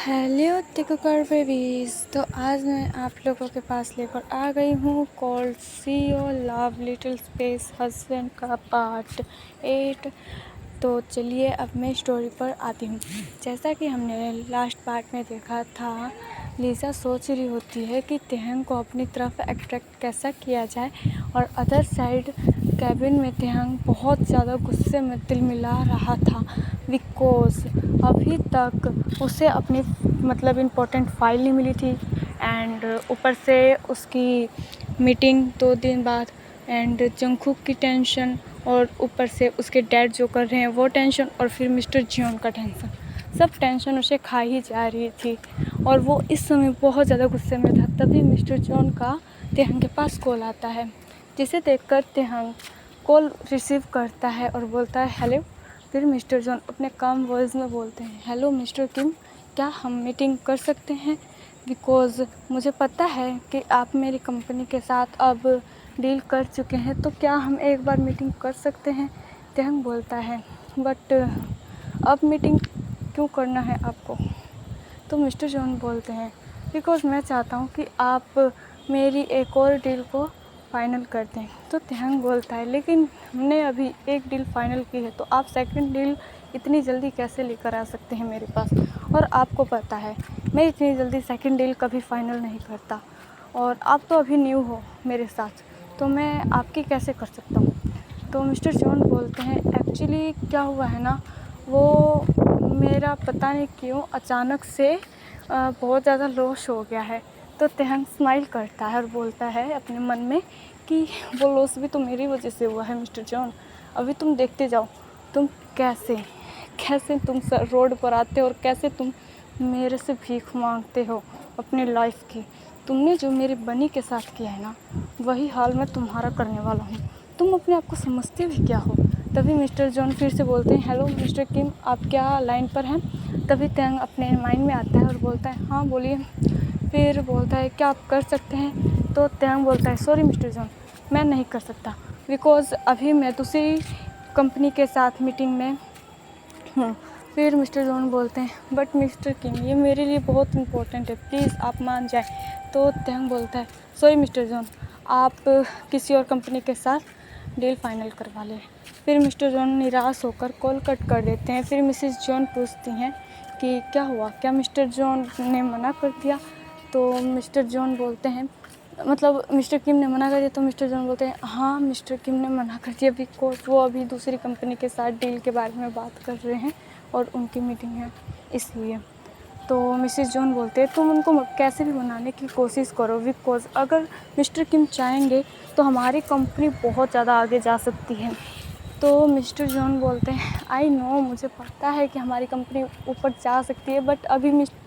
Hello टिककर babies. तो आज मैं आप लोगों के पास लेकर आ गई हूँ कॉल्ड सी ओ लव लिटिल स्पेस हस्बैंड का पार्ट 8। तो चलिए अब मैं स्टोरी पर आती हूँ। जैसा कि हमने लास्ट पार्ट में देखा था, लीज़ा सोच रही होती है कि तेहंग को अपनी तरफ अट्रैक्ट कैसा किया जाए, और अदर साइड कैबिन में तेहंग बहुत ज़्यादा गुस्से में तिलमिला रहा था बिकॉज़ अभी तक उसे अपनी इम्पोर्टेंट फाइल नहीं मिली थी, एंड ऊपर से उसकी मीटिंग 2 दिन बाद, एंड जंगकुक की टेंशन, और ऊपर से उसके डैड जो कर रहे हैं वो टेंशन, और फिर मिस्टर जियोन का टेंशन। सब टेंशन उसे खा ही जा रही थी और वो इस समय बहुत ज़्यादा गुस्से में था। तभी मिस्टर जियोन का तेहंग के पास कॉल आता है, जिसे देखकर तेहंग कॉल रिसीव करता है और बोलता है हेलो। फिर मिस्टर जॉन अपने काम वॉइस में बोलते हैं, हेलो मिस्टर किम, क्या हम मीटिंग कर सकते हैं? बिकॉज़ मुझे पता है कि आप मेरी कंपनी के साथ अब डील कर चुके हैं, तो क्या हम एक बार मीटिंग कर सकते हैं? तेहंग बोलता है, बट अब मीटिंग क्यों करना है आपको? तो मिस्टर जॉन बोलते हैं, बिकॉज़ मैं चाहता हूँ कि आप मेरी एक और डील को फ़ाइनल कर दें। तो तेहंग बोलता है, लेकिन हमने अभी एक डील फ़ाइनल की है, तो आप सेकंड डील इतनी जल्दी कैसे लेकर आ सकते हैं मेरे पास? और आपको पता है मैं इतनी जल्दी सेकंड डील कभी फ़ाइनल नहीं करता, और आप तो अभी न्यू हो मेरे साथ, तो मैं आपकी कैसे कर सकता हूँ? तो मिस्टर जॉन बोलते हैं, एक्चुअली क्या हुआ है ना, वो मेरा पता नहीं क्यों अचानक से बहुत ज़्यादा लॉस हो गया है। तो तेहंग स्माइल करता है और बोलता है अपने मन में कि वो लॉस भी तो मेरी वजह से हुआ है मिस्टर जॉन। अभी तुम देखते जाओ तुम कैसे कैसे तुम रोड पर आते हो और कैसे तुम मेरे से भीख मांगते हो अपनी लाइफ की। तुमने जो मेरी बनी के साथ किया है ना, वही हाल मैं तुम्हारा करने वाला हूँ। तुम अपने आप को समझते भी क्या हो? तभी मिस्टर जॉन फिर से बोलते हैं, हेलो मिस्टर किम, आप क्या लाइन पर हैं? तभी तेहंग अपने माइंड में आता है और बोलता है, हाँ बोलिए। फिर बोलता है, क्या आप कर सकते हैं? तो तेहंग बोलता है, सॉरी मिस्टर जॉन, मैं नहीं कर सकता, बिकॉज़ अभी मैं दूसरी कंपनी के साथ मीटिंग में हूँ। फिर मिस्टर जॉन बोलते हैं, बट मिस्टर किम, ये मेरे लिए बहुत इम्पोर्टेंट है, प्लीज़ आप मान जाएं। तो तेहंग बोलता है, सॉरी मिस्टर जॉन, आप किसी और कंपनी के साथ डील फाइनल करवा लें। फिर मिस्टर जॉन निराश होकर कॉल कट कर देते हैं। फिर मिसेस जॉन पूछती हैं कि क्या हुआ, क्या मिस्टर जॉन ने मना कर दिया? तो मिस्टर जॉन बोलते हैं, मिस्टर किम ने मना कर दिया। तो मिस्टर जॉन बोलते हैं, हाँ मिस्टर किम ने मना कर दिया, बिकॉज वो अभी दूसरी कंपनी के साथ डील के बारे में बात कर रहे हैं और उनकी मीटिंग है, इसलिए। तो मिसेस जॉन बोलते हैं, तुम उनको कैसे भी मनाने की कोशिश करो, बिकॉज अगर मिस्टर किम चाहेंगे तो हमारी कंपनी बहुत ज़्यादा आगे जा सकती है। तो मिस्टर जॉन बोलते हैं, आई नो, मुझे पता है कि हमारी कंपनी ऊपर जा सकती है, बट अभी मिस्टर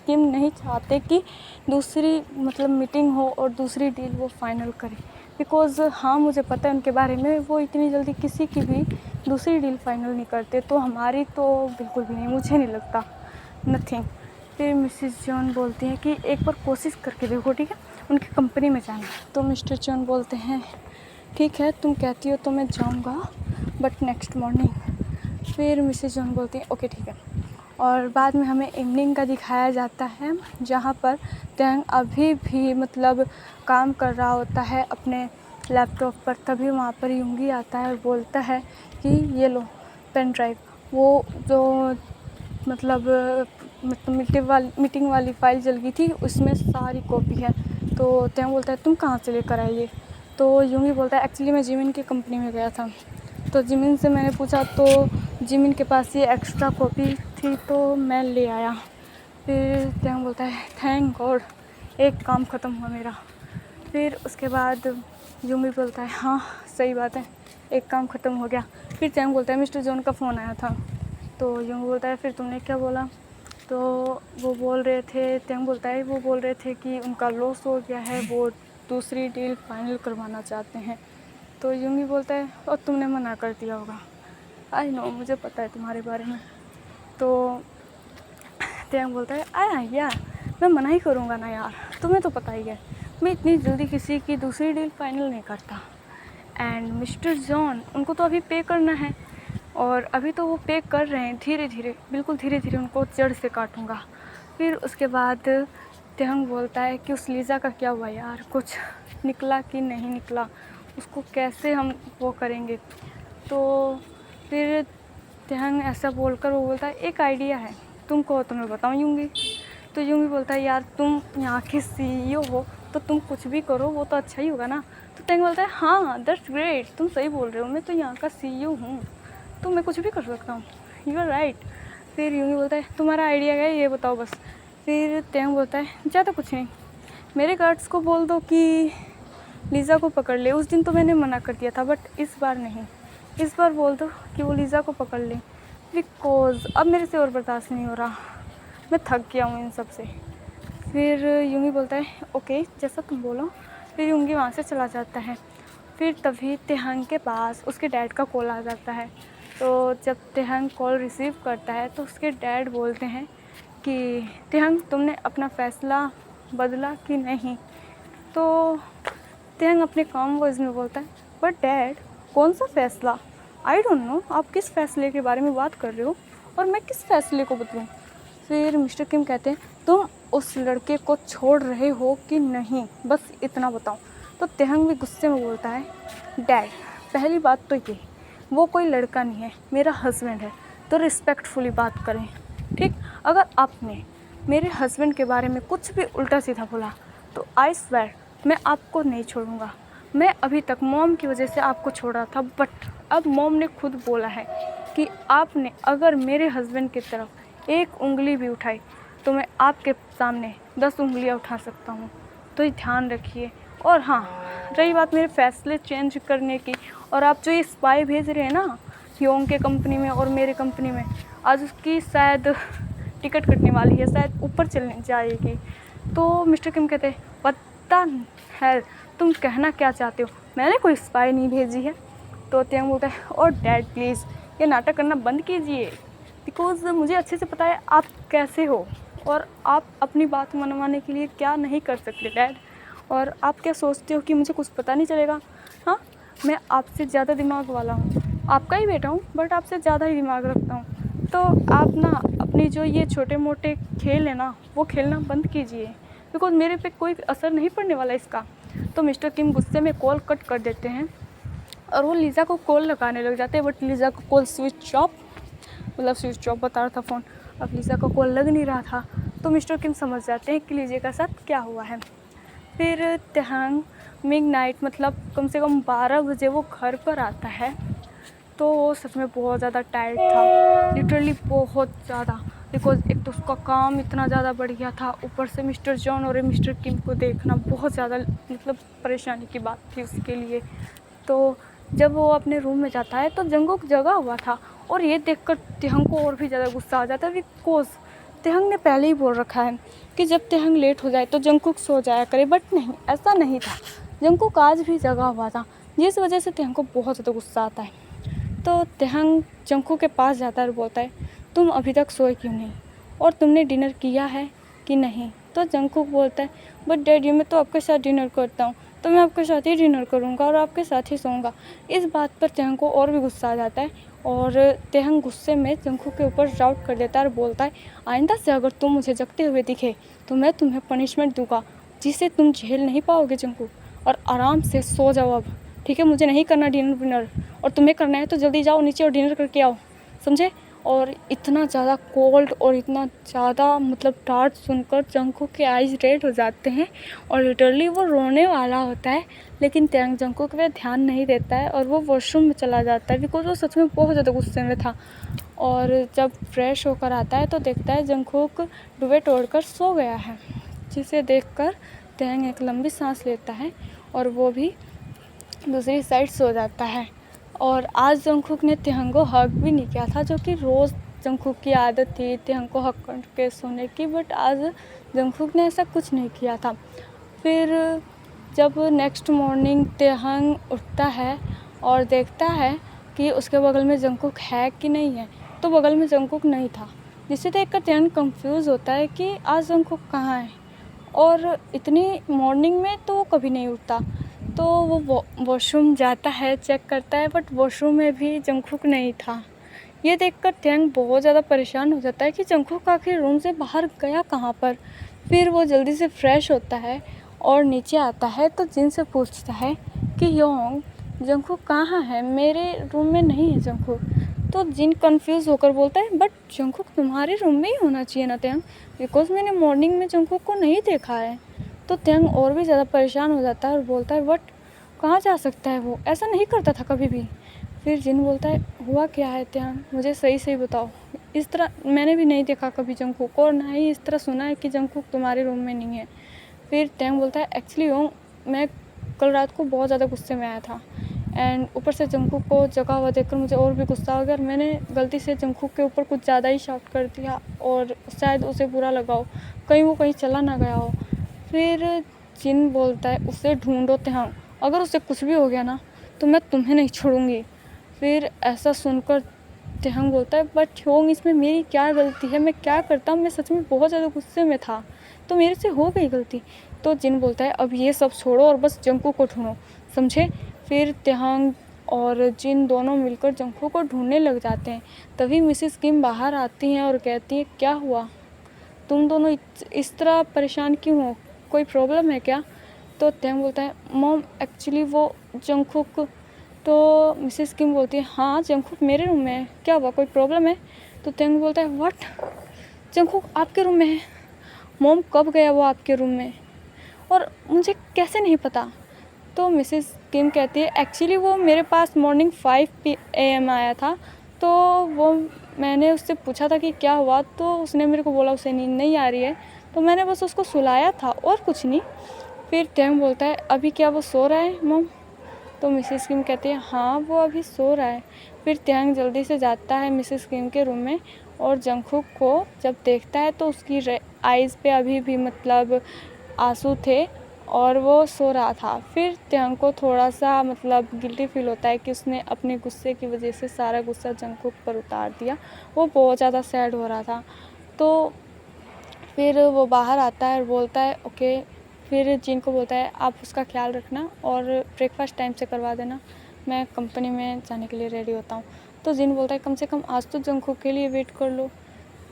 किम नहीं चाहते कि दूसरी मीटिंग हो और दूसरी डील वो फाइनल करें, बिकॉज़ हाँ मुझे पता है उनके बारे में, वो इतनी जल्दी किसी की भी दूसरी डील फाइनल नहीं करते, तो हमारी तो बिल्कुल भी नहीं, मुझे नहीं लगता, नथिंग। फिर मिसेस जॉन बोलती हैं कि एक बार कोशिश करके देखो, ठीक है, उनकी कंपनी में जाना। तो मिस्टर जॉन बोलते हैं, ठीक है तुम कहती हो तो मैं जाऊँगा, बट नेक्स्ट मॉर्निंग। फिर मिसेस जॉन बोलती हैं, ओके ठीक है। और बाद में हमें इवनिंग का दिखाया जाता है, जहाँ पर तेहंग अभी भी काम कर रहा होता है अपने लैपटॉप पर। तभी वहाँ पर यूंगी आता है और बोलता है कि ये लो पेन ड्राइव, वो जो मीटिंग वाली फ़ाइल जल गई थी, उसमें सारी कॉपी है। तो तेहंग बोलता है, तुम कहाँ से लेकर आई ये? तो यूंगी बोलता है, एक्चुअली मैं जिमिन की कंपनी में गया था, तो जिमिन से मैंने पूछा, तो जिमिन के पास ये एक्स्ट्रा कॉपी थी तो मैं ले आया। फिर तेहंग बोलता है, थैंक गॉड, एक काम ख़त्म हुआ मेरा। फिर उसके बाद यूंगी बोलता है, हाँ सही बात है, एक काम ख़त्म हो गया। फिर तेहंग बोलता है, मिस्टर जॉन का फ़ोन आया था। तो यूंगी बोलता है, फिर तुमने क्या बोला? तो वो बोल रहे थे, तेहंग बोलता है, वो बोल रहे थे कि उनका लॉस हो गया है, वो दूसरी डील फाइनल करवाना चाहते हैं। तो यूंगी बोलता है, और तुमने मना कर दिया होगा। आई नो, मुझे पता है तुम्हारे बारे में। तो तेहंग बोलता है, यार मैं मना ही करूँगा ना यार, तुम्हें तो पता ही है मैं इतनी जल्दी किसी की दूसरी डील फाइनल नहीं करता। एंड मिस्टर जॉन, उनको तो अभी पे करना है, और अभी तो वो पे कर रहे हैं, धीरे धीरे, बिल्कुल धीरे धीरे उनको जड़ से काटूँगा। फिर उसके बाद तेहंग बोलता है कि उस लीज़ा का क्या हुआ यार, कुछ निकला कि नहीं निकला, उसको कैसे हम वो करेंगे। तो फिर तेहंग ऐसा बोलकर वो बोलता है एक आइडिया है, तुम कहो तो मैं बताऊँ यूँगी। तो यूँगी बोलता है यार तुम यहाँ की CEO हो तो तुम कुछ भी करो वो तो अच्छा ही होगा ना। तो तेहंग बोलता है हाँ दैट्स ग्रेट, तुम सही बोल रहे हो, मैं तो यहाँ का CEO हूँ तो मैं कुछ भी कर सकता हूँ, यू आर राइट। फिर यूँगी बोलता है तुम्हारा आइडिया क्या है ये बताओ बस। फिर तेहंग बोलता है ज़्यादा कुछ नहीं, मेरे गार्ड्स को बोल दो कि लीज़ा को पकड़ ले। उस दिन तो मैंने मना कर दिया था बट इस बार नहीं, इस बार बोल दो कि वो लीज़ा को पकड़ ले, बिकॉज़ अब मेरे से और बर्दाश्त नहीं हो रहा, मैं थक गया हूँ इन सब से। फिर यूँगी बोलता है ओके जैसा तुम बोलो। फिर यूँगी वहाँ से चला जाता है। फिर तभी तेहंग के पास उसके डैड का कॉल आ जाता है। तो जब तेहंग कॉल रिसीव करता है तो उसके डैड बोलते हैं कि तेहंग तुमने अपना फ़ैसला बदला कि नहीं। तो तेहंग अपने काम वॉइस में बोलता है बट डैड कौन सा फ़ैसला, आई डोंट नो, आप किस फ़ैसले के बारे में बात कर रहे हो और मैं किस फ़ैसले को बदलूँ। फिर मिस्टर किम कहते हैं तुम उस लड़के को छोड़ रहे हो कि नहीं, बस इतना बताओ। तो तेहंग भी गुस्से में बोलता है डैड पहली बात तो ये वो कोई लड़का नहीं है, मेरा हस्बैंड है, तो रिस्पेक्टफुली बात करें ठीक। अगर आपने मेरे हस्बैंड के बारे में कुछ भी उल्टा सीधा बोला तो आई स्वेयर मैं आपको नहीं छोड़ूंगा। मैं अभी तक मॉम की वजह से आपको छोड़ा था बट अब मॉम ने खुद बोला है कि आपने अगर मेरे हस्बैंड की तरफ एक उंगली भी उठाई तो मैं आपके सामने 10 उंगलियां उठा सकता हूँ, तो ये ध्यान रखिए। और हाँ रही बात मेरे फ़ैसले चेंज करने की, और आप जो ये स्पाई भेज रहे हैं ना योंग के कंपनी में और मेरे कंपनी में, आज उसकी शायद टिकट कटने वाली है, शायद ऊपर चलने जाएगी। तो मिस्टर किम कहते हैं पता है तुम कहना क्या चाहते हो, मैंने कोई स्पाई नहीं भेजी है। तो तेहंग बोलता है और डैड प्लीज़ ये नाटक करना बंद कीजिए, बिकॉज़ मुझे अच्छे से पता है आप कैसे हो और आप अपनी बात मनवाने के लिए क्या नहीं कर सकते डैड, और आप क्या सोचते हो कि मुझे कुछ पता नहीं चलेगा। हाँ मैं आपसे ज़्यादा दिमाग वाला हूँ, आपका ही बेटा हूँ बट आपसे ज़्यादा ही दिमाग रखता हूँ। तो आप ना अपनी जो ये छोटे मोटे खेल है ना वो खेलना बंद कीजिए, बिकॉज़ मेरे पे कोई असर नहीं पड़ने वाला इसका। तो मिस्टर किम गुस्से में कॉल कट कर देते हैं और वो लीज़ा को कॉल लगाने लग जाते हैं, बट लीज़ा का कॉल स्विच ऑफ, मतलब स्विच ऑफ बता रहा था फ़ोन, अब लीज़ा का कॉल लग नहीं रहा था। तो मिस्टर किम समझ जाते हैं कि लीज़ा का साथ क्या हुआ है। फिर तेहंग मिडनाइट मतलब कम से कम 12 बजे वो घर पर आता है। तो वो सच में बहुत ज़्यादा टायर्ड था, लिटरली बहुत ज़्यादा, बिकॉज़ एक तो उसका काम इतना ज़्यादा बढ़ गया था, ऊपर से मिस्टर जॉन और मिस्टर किम को देखना बहुत ज़्यादा मतलब परेशानी की बात थी उसके लिए। तो जब वो अपने रूम में जाता है तो जंगकुक जगा हुआ था, और ये देखकर तेहंग को और भी ज़्यादा गुस्सा आ जाता है, बिकॉज़ तेहंग ने पहले ही बोल रखा है कि जब तेहंग लेट हो जाए तो जंगकुक सो जाया करे, बट नहीं ऐसा नहीं था, जंगकुक आज भी जगा हुआ था, जिस वजह से तेहंग को बहुत ज़्यादा गुस्सा आता है। तो तेहंग जंगकुक के पास जाता है और बोलता है तुम अभी तक सोए क्यों नहीं, और तुमने डिनर किया है कि नहीं। तो जंगकुक बोलता है बट डैडी मैं तो आपके साथ डिनर करता हूँ, तो मैं आपके साथ ही डिनर करूँगा और आपके साथ ही सोऊंगा। इस बात पर तेहंग को और भी गुस्सा आ जाता है, और तेहंग गुस्से में जंगकुक के ऊपर डाउट कर देता है और बोलता है आइंदा से अगर तुम मुझे जगते हुए दिखे तो मैं तुम्हें पनिशमेंट दूंगा जिसे तुम झेल नहीं पाओगे जंगकुक, और आराम से सो जाओ अब, ठीक है। मुझे नहीं करना डिनर विनर, और तुम्हें करना है तो जल्दी जाओ नीचे और डिनर करके आओ, समझे। और इतना ज़्यादा कोल्ड और इतना ज़्यादा मतलब डांट सुनकर जंगकुक के आइज़ रेड हो जाते हैं और लिटरली वो रोने वाला होता है, लेकिन जंगकुक पे ध्यान नहीं देता है और वो वॉशरूम में चला जाता है, बिकॉज वो सच में बहुत ज़्यादा गुस्से में था। और जब फ्रेश होकर आता है तो देखता है जंगकुक डुबे तोड़कर सो गया है, जिसे देखकर तेहंग एक लंबी सांस लेता है और वो भी दूसरी साइड सो जाता है। और आज जंगकुक ने तेहंग को हक भी नहीं किया था, जो कि रोज़ जंगकुक की आदत थी तेहंग को हक करके सोने की, बट आज जंगकुक ने ऐसा कुछ नहीं किया था। फिर जब नेक्स्ट मॉर्निंग तेहंग उठता है और देखता है कि उसके बगल में जंगकुक है कि नहीं है, तो बगल में जंगकुक नहीं था, जिसे देखकर तेहंग कंफ्यूज होता है कि आज जंगकुक कहाँ है, और इतनी मॉर्निंग में तो वो कभी नहीं उठता। तो वो वॉशरूम जाता है, चेक करता है, बट वॉशरूम में भी जंगकुक नहीं था। ये देखकर त्यंग बहुत ज़्यादा परेशान हो जाता है कि जंगकुक आखिर रूम से बाहर गया कहाँ पर। फिर वो जल्दी से फ्रेश होता है और नीचे आता है तो जिन से पूछता है कि योंग जंगकुक कहाँ है, मेरे रूम में नहीं है जंगकुक। तो जिन कंफ्यूज होकर बोलता है बट जंगकुक तुम्हारे रूम में ही होना चाहिए ना त्यंग, बिकॉज मैंने मॉर्निंग में जंगकुक को नहीं देखा है। तो त्यंग और भी ज़्यादा परेशान हो जाता है और बोलता है बट कहाँ जा सकता है, वो ऐसा नहीं करता था कभी भी। फिर जिन बोलता है हुआ क्या है त्यंग, मुझे सही सही बताओ, इस तरह मैंने भी नहीं देखा कभी जंगकुक और ना ही इस तरह सुना है कि जंगकुक तुम्हारे रूम में नहीं है। फिर त्यंग बोलता है एक्चुअली मैं कल रात को बहुत ज़्यादा गुस्से में आया था एंड ऊपर से जंगकुक को जगा हुआ देखकर मुझे और भी गुस्सा आ गया और मैंने गलती से जंगकुक के ऊपर कुछ ज़्यादा ही शाउट कर दिया और शायद उसे बुरा लगा हो, कहीं वो कहीं चला ना गया हो। फिर जिन बोलता है उसे ढूंढो त्यंग, अगर उसे कुछ भी हो गया ना तो मैं तुम्हें नहीं छोड़ूंगी। फिर ऐसा सुनकर त्यंग बोलता है बट ह्योंग इसमें मेरी क्या गलती है, मैं क्या करता, मैं सच में बहुत ज़्यादा गुस्से में था तो मेरे से हो गई गलती। तो जिन बोलता है अब ये सब छोड़ो और बस जंगकुक को ढूंढो, समझे। फिर त्यंग और जिन दोनों मिलकर जंगकुक को ढूंढने लग जाते हैं। तभी मिसेस किम बाहर आती हैं और कहती हैं क्या हुआ, तुम दोनों इस तरह परेशान क्यों हो, कोई प्रॉब्लम है क्या। तो त्यंग बोलता है मॉम एक्चुअली वो जंगकुक। तो मिसेस किम बोलती है हाँ जंगकुक मेरे रूम में है, क्या हुआ, कोई प्रॉब्लम है। तो त्यंग बोलता है व्हाट, जंगकुक आपके रूम में है, मॉम कब गया वो आपके रूम में और मुझे कैसे नहीं पता। तो मिसेस किम कहती है एक्चुअली वो मेरे पास मॉर्निंग 5 AM आया था, तो वो मैंने उससे पूछा था कि क्या हुआ, तो उसने मेरे को बोला उसे नींद नहीं आ रही है, तो मैंने बस उसको सुलाया था और कुछ नहीं। फिर त्यंग बोलता है अभी क्या वो सो रहा है मॉम। तो मिसेस किम कहती है हाँ वो अभी सो रहा है। फिर त्यंग जल्दी से जाता है मिसेस किम के रूम में और जंगकुक को जब देखता है तो उसकी आइज़ पे अभी भी मतलब आंसू थे और वो सो रहा था। फिर त्यंग को थोड़ा सा मतलब गिल्टी फील होता है कि उसने अपने गुस्से की वजह से सारा गुस्सा जंगकुक पर उतार दिया, वो बहुत ज़्यादा सैड हो रहा था। तो फिर वो बाहर आता है और बोलता है ओके। फिर जिन को बोलता है आप उसका ख्याल रखना और ब्रेकफास्ट टाइम से करवा देना, मैं कंपनी में जाने के लिए रेडी होता हूँ। तो जिन बोलता है कम से कम आज तो जंगकुक के लिए वेट कर लो।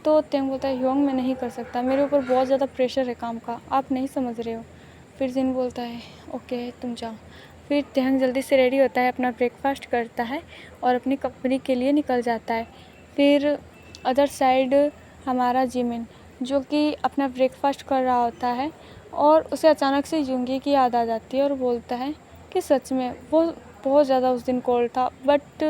तो त्यंग बोलता है योंग मैं नहीं कर सकता, मेरे ऊपर बहुत ज़्यादा प्रेशर है काम का, आप नहीं समझ रहे हो। फिर जिन बोलता है ओके तुम जाओ। फिर त्यंग जल्दी से रेडी होता है, अपना ब्रेकफास्ट करता है और अपनी कंपनी के लिए निकल जाता है। फिर अदर साइड हमारा जिमिन जो कि अपना ब्रेकफास्ट कर रहा होता है और उसे अचानक से युंगी की याद आ जाती है और बोलता है कि सच में वो बहुत ज़्यादा उस दिन कोल्ड था, बट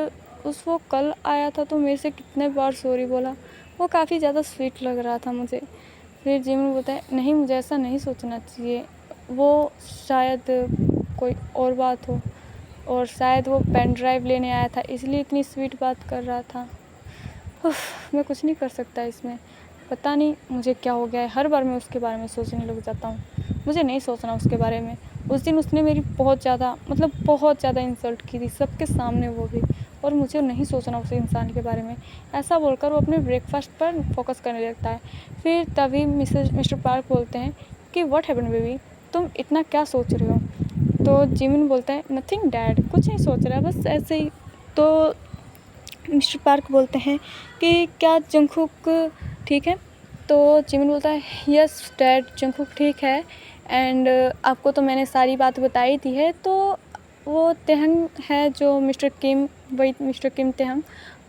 वो कल आया था तो मेरे से कितने बार सॉरी बोला, वो काफ़ी ज़्यादा स्वीट लग रहा था मुझे। फिर जिमिन बोलता है नहीं मुझे ऐसा नहीं सोचना चाहिए, वो शायद कोई और बात हो और शायद वो पेन ड्राइव लेने आया था इसलिए इतनी स्वीट बात कर रहा था। मैं कुछ नहीं कर सकता इसमें, पता नहीं मुझे क्या हो गया है, हर बार मैं उसके बारे में सोचने लग जाता हूँ। मुझे नहीं सोचना उसके बारे में। उस दिन उसने मेरी बहुत ज़्यादा इंसल्ट की थी सबके सामने, वो भी, और मुझे नहीं सोचना उस इंसान के बारे में। ऐसा बोलकर वो अपने ब्रेकफास्ट पर फोकस करने लगता है। फिर तभी मिस्टर पार्क बोलते हैं कि व्हाट हैपेंड बेबी, तुम इतना क्या सोच रहे हो। तो जिमिन बोलता है नथिंग डैड, कुछ नहीं सोच रहा बस ऐसे ही। तो मिस्टर पार्क बोलते हैं कि क्या जंगकुक ठीक है। तो जिमिन बोलता है यस डैड जंगकुक ठीक है एंड आपको तो मैंने सारी बात बताई दी है। तो वो त्यंग है जो मिस्टर किम, वही मिस्टर किम त्यंग,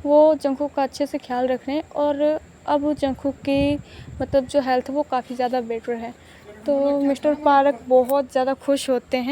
वो जंगकुक का अच्छे से ख्याल रख रहे हैं और अब जंगकुक की मतलब जो हेल्थ वो काफ़ी ज़्यादा बेटर है। तो मिस्टर पार्क बहुत ज़्यादा खुश होते हैं।